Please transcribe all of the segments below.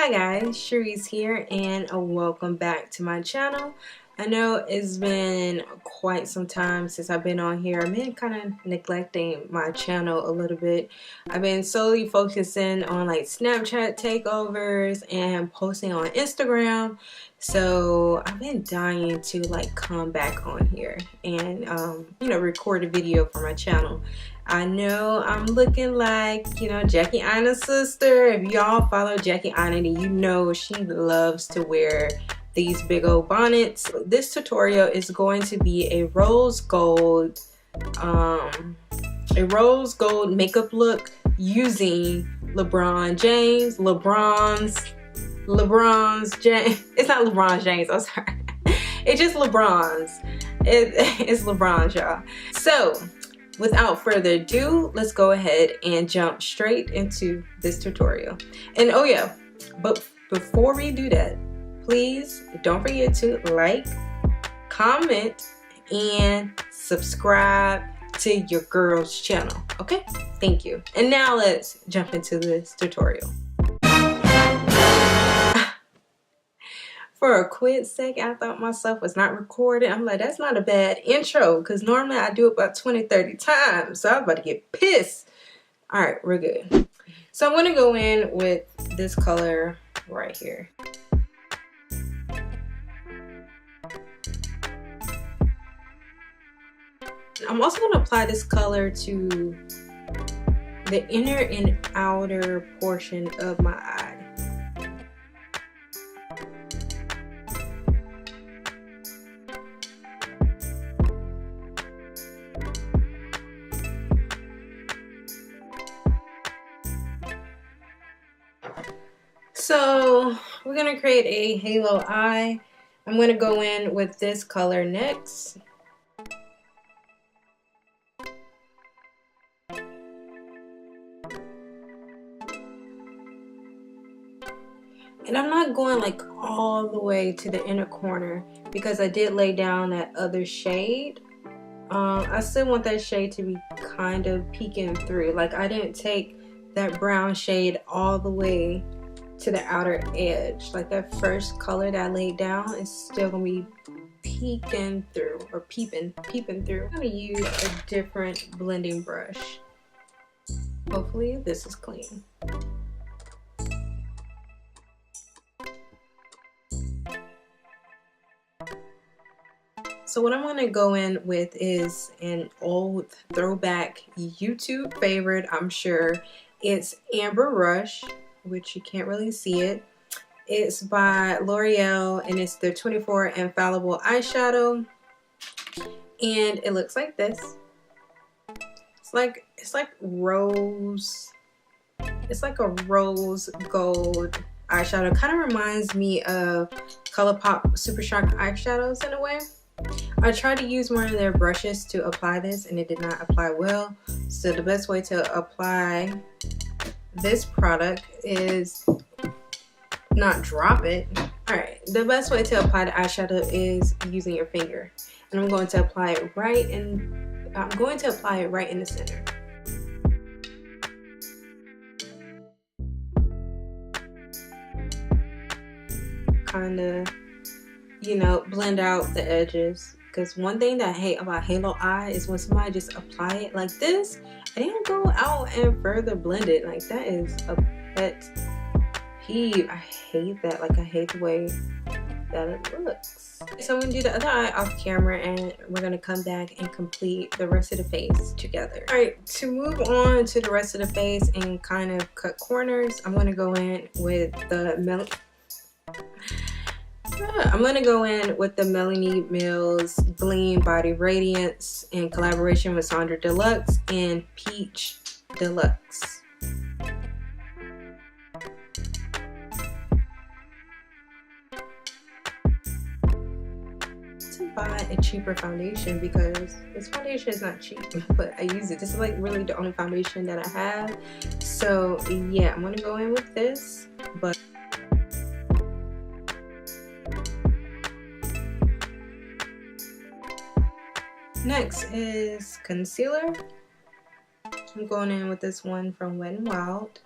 Hi guys, Cherie's here and welcome back to my channel. I know it's been quite some time since I've been on here. I've been kind of neglecting my channel a little bit. I've been solely focusing on like Snapchat takeovers and posting on Instagram. So I've been dying to like come back on here and record a video for my channel. I know I'm looking like, Jackie Aina's sister. If y'all follow Jackie Aina, then you know she loves to wear these big old bonnets. This tutorial is going to be a rose gold makeup look using LeBron's James. It's not LeBron James, I'm sorry. It's just LeBron's. It's LeBron's, y'all. So without further ado, let's go ahead and jump straight into this tutorial. And oh yeah, but before we do that, please don't forget to like, comment, and subscribe to your girl's channel, okay? Thank you. And now let's jump into this tutorial. For a quick second, I thought myself was not recording. I'm like, that's not a bad intro, because normally I do it about 20-30 times. So I was about to get pissed. All right, we're good. So I'm going to go in with this color right here. I'm also going to apply this color to the inner and outer portion of my eye. So we're going to create a halo eye. I'm going to go in with this color next. And I'm not going like all the way to the inner corner because I did lay down that other shade. I still want that shade to be kind of peeking through. Like I didn't take that brown shade all the way to the outer edge. Like that first color that I laid down is still gonna be peeking through, or peeping through. I'm gonna use a different blending brush. Hopefully this is clean. So what I'm going to go in with is an old throwback YouTube favorite, I'm sure. It's Amber Rush, which you can't really see it. It's by Loreal and it's the 24 infallible eyeshadow. And it looks like this. It's like rose. It's like a rose gold eyeshadow. Kind of reminds me of ColourPop Super Shock eyeshadows in a way. I tried to use one of their brushes to apply this and it did not apply well. So the best way to apply this product is not drop it. Alright, the best way to apply the eyeshadow is using your finger. And I'm going to apply it right in the center. Kinda, blend out the edges, because one thing that I hate about halo eye is when somebody just apply it like this and they don't go out and further blend it. Like that is a pet peeve. I hate that. Like I hate the way that it looks. So I'm gonna do the other eye off camera and we're gonna come back and complete the rest of the face together. All right, to move on to the rest of the face and kind of cut corners, I'm gonna go in with the Melanie Mills Gleam Body Radiance in collaboration with Sandra Deluxe and Peach Deluxe. To buy a cheaper foundation because this foundation is not cheap, but I use it. This is like really the only foundation that I have. So yeah, I'm gonna go in with this, but next is concealer. I'm going in with this one from Wet n Wild.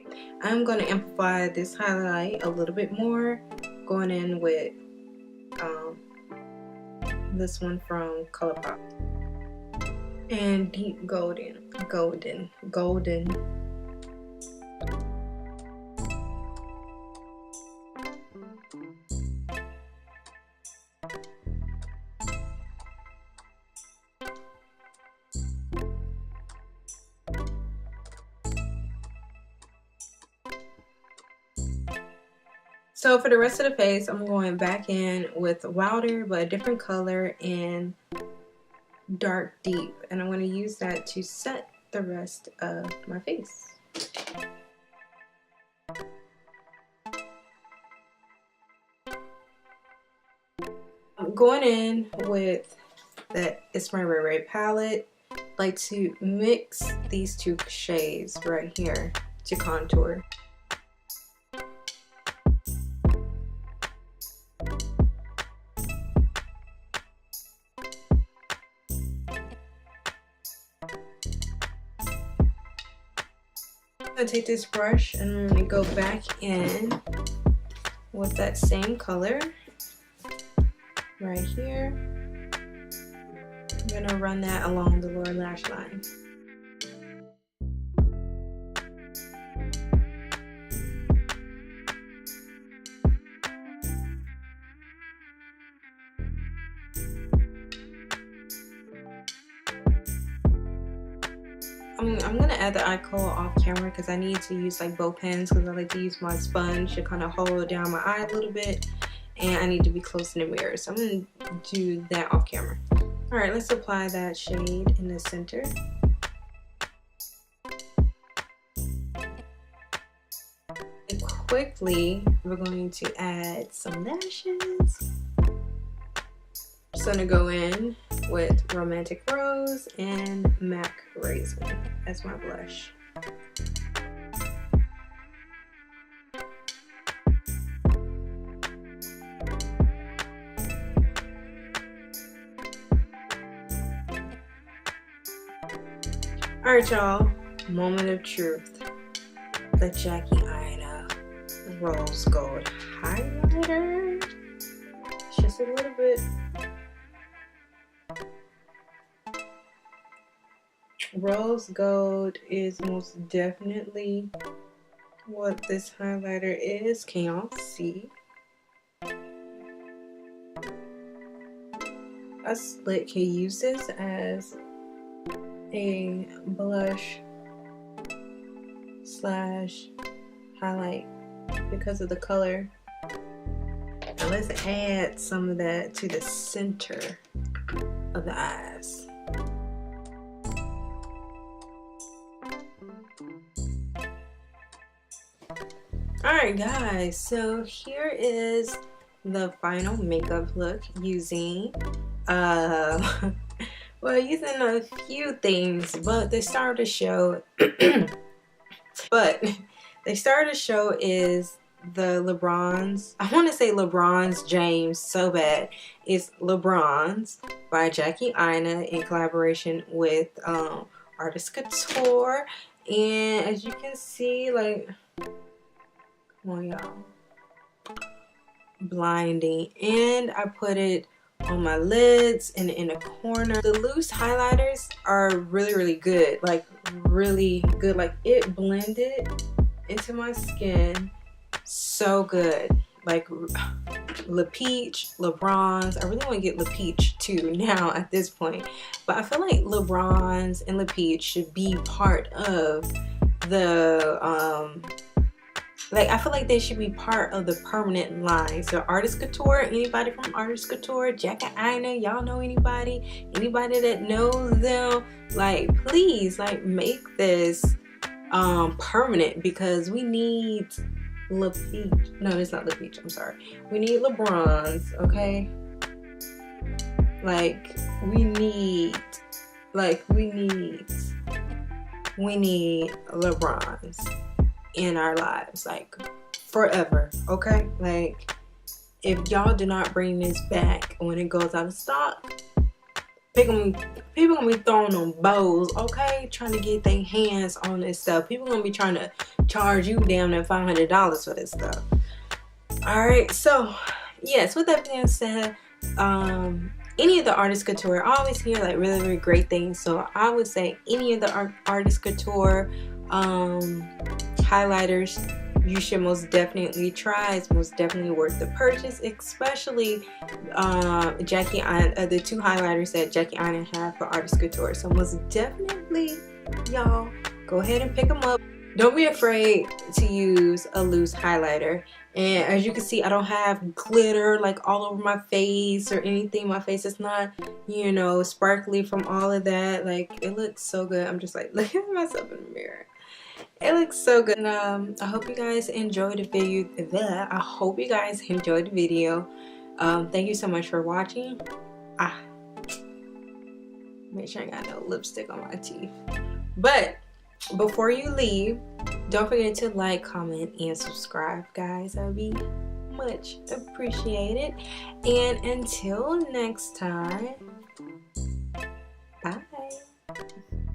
Okay, I'm going to amplify this highlight a little bit more, going in with this one from ColourPop. And deep golden. So for the rest of the face, I'm going back in with Wilder, but a different color and dark deep. And I'm going to use that to set the rest of my face. I'm going in with the It's My Ray Ray palette. I like to mix these two shades right here to contour. I'm going to take this brush and I'm going to go back in with that same color right here. I'm going to run that along the lower lash line. I'm gonna add the eye color off camera because I need to use like both hands because I like to use my sponge to kind of hold down my eye a little bit, and I need to be close in the mirror, so I'm gonna do that off camera. All right, let's apply that shade in the center. And quickly, we're going to add some lashes. Just gonna go in with Romantic Rose and MAC Raisin as my blush. Alright y'all, moment of truth. The Jackie Aina Rose Gold highlighter. Just a little bit. Rose gold is most definitely what this highlighter is. Can y'all see? Us lit can use this as a blush slash highlight because of the color. Now let's add some of that to the center of the eyes. Alright guys, so here is the final makeup look using well, using a few things, but the star of the show is the LeBron's, I want to say LeBron's James so bad. It's LeBron's by Jackie Aina in collaboration with artist Couture, and as you can see, like, come on y'all, blinding. And I put it on my lids and in a corner. The loose highlighters are really good, like really good. Like it blended into my skin so good. Like Le Peach, LeBron's. I really want to get Le Peach too now at this point, but I feel like LeBron's and Le Peach should be part of the like, I feel like they should be part of the permanent line. So Artist Couture, anybody from Artist Couture, Jackie Aina, y'all know anybody that knows them, like, please, like, make this permanent, because we need Le Peach. No, it's not Le Peach, I'm sorry. We need LeBron's, okay? Like, we need LeBron's in our lives, like forever, okay? Like, if y'all do not bring this back when it goes out of stock, People gonna be throwing on bows, okay? Trying to get their hands on this stuff. People gonna be trying to charge you damn near $500 for this stuff. Alright, so yes, with that being said, any of the artist couture, I always hear like really, really great things. So I would say any of the artist couture highlighters, you should most definitely try. It's most definitely worth the purchase, especially Jaclyn Aina, the two highlighters that Jaclyn Aina have for artist couture. So most definitely, y'all, go ahead and pick them up. Don't be afraid to use a loose highlighter. And as you can see, I don't have glitter like all over my face or anything. My face is not, you know, sparkly from all of that. Like, it looks so good. I'm just like looking at myself in the mirror. It looks so good. And I hope you guys enjoyed the video. I hope you guys enjoyed the video. Thank you so much for watching. Make sure I got no lipstick on my teeth. But before you leave, don't forget to like, comment, and subscribe, guys. That would be much appreciated. And until next time,